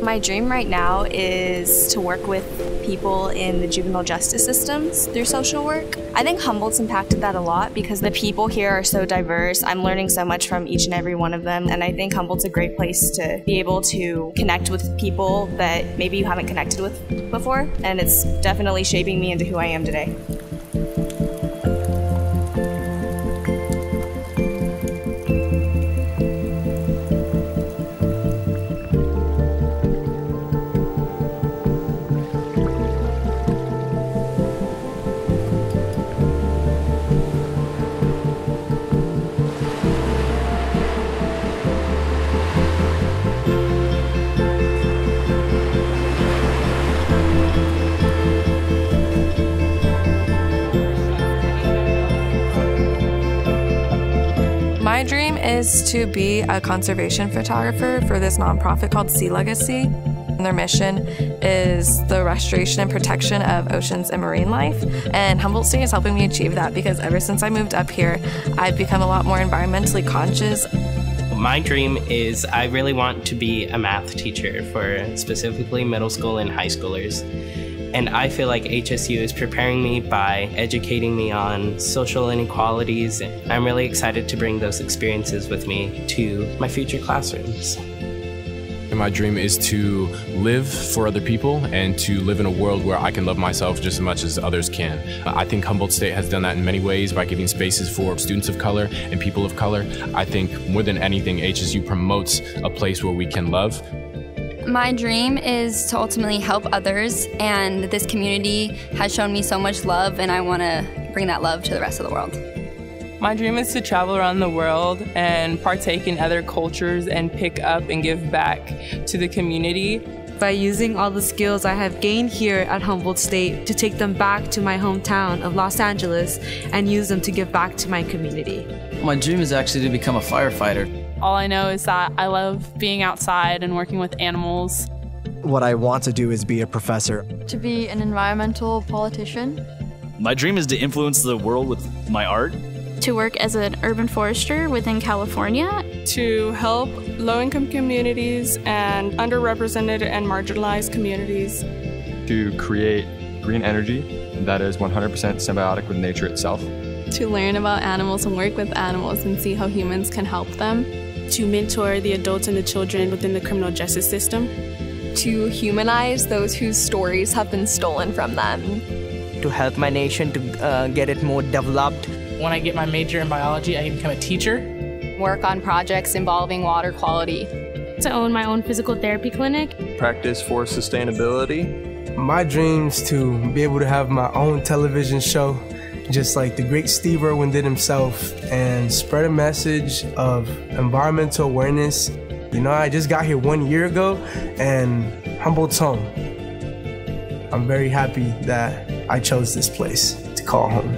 My dream right now is to work with people in the juvenile justice systems through social work. I think Humboldt's impacted that a lot because the people here are so diverse. I'm learning so much from each and every one of them, and I think Humboldt's a great place to be able to connect with people that maybe you haven't connected with before, and it's definitely shaping me into who I am today. My dream is to be a conservation photographer for this nonprofit called Sea Legacy. And their mission is the restoration and protection of oceans and marine life. And Humboldt State is helping me achieve that because ever since I moved up here, I've become a lot more environmentally conscious. My dream is I really want to be a math teacher for specifically middle school and high schoolers. And I feel like HSU is preparing me by educating me on social inequalities. I'm really excited to bring those experiences with me to my future classrooms. And my dream is to live for other people and to live in a world where I can love myself just as much as others can. I think Humboldt State has done that in many ways by giving spaces for students of color and people of color. I think more than anything, HSU promotes a place where we can love. My dream is to ultimately help others, and this community has shown me so much love, and I want to bring that love to the rest of the world. My dream is to travel around the world and partake in other cultures and pick up and give back to the community. By using all the skills I have gained here at Humboldt State to take them back to my hometown of Los Angeles and use them to give back to my community. My dream is actually to become a firefighter. All I know is that I love being outside and working with animals. What I want to do is be a professor. To be an environmental politician. My dream is to influence the world with my art. To work as an urban forester within California. To help low-income communities and underrepresented and marginalized communities. To create green energy that is 100% symbiotic with nature itself. To learn about animals and work with animals and see how humans can help them. To mentor the adults and the children within the criminal justice system. To humanize those whose stories have been stolen from them. To help my nation to get it more developed. When I get my major in biology, I can become a teacher. Work on projects involving water quality. To own my own physical therapy clinic. Practice for sustainability. My dream's to be able to have my own television show, just like the great Steve Irwin did himself, and spread a message of environmental awareness. You know, I just got here 1 year ago, and Humboldt's home. I'm very happy that I chose this place to call home.